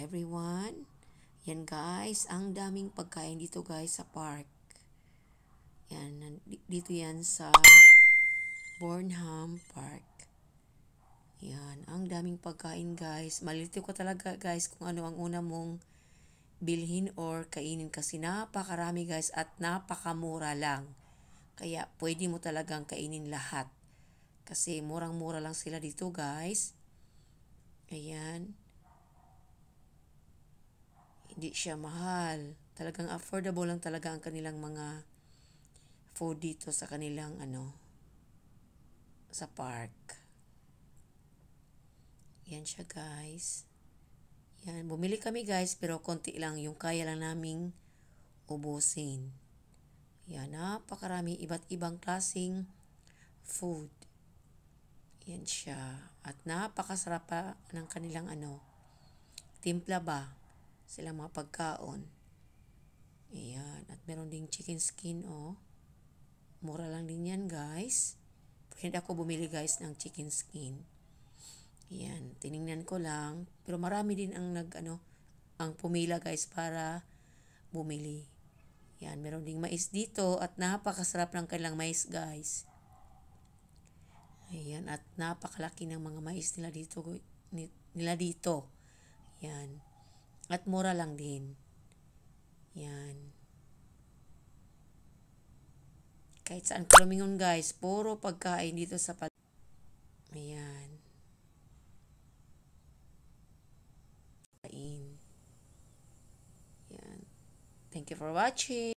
everyone. Yan guys, ang daming pagkain dito guys sa park. Yan, dito yan sa Burnham Park. Yan, ang daming pagkain guys. Malito ko talaga guys kung ano ang una mong bilhin or kainin kasi napakarami guys at napakamura lang. Kaya pwede mo talagang kainin lahat. Kasi murang-mura lang sila dito guys. Ayan. Hindi siya mahal. Talagang affordable lang talaga ang kanilang mga food dito sa kanilang sa park. Yan siya guys. Yan, bumili kami guys pero konti lang yung kaya lang naming ubusin. Yan, napakarami iba't ibang klaseng food. Yan siya. At napakasarap pa ng kanilang timpla ba? Silang mga pagkaon. Ayan. At meron ding chicken skin Mura lang din yan guys. Friend ako bumili guys ng chicken skin. Ayan. Tiningnan ko lang. Pero marami din ang ang pumila guys para bumili. Yan. Meron ding mais dito at napakasarap ng kanilang mais guys. Ayan. At napakalaki ng mga mais nila dito. Yan. At mura lang din. Yan. Kahit saan ka lumingon guys, puro pagkain dito sa Ayan. Yan. Thank you for watching.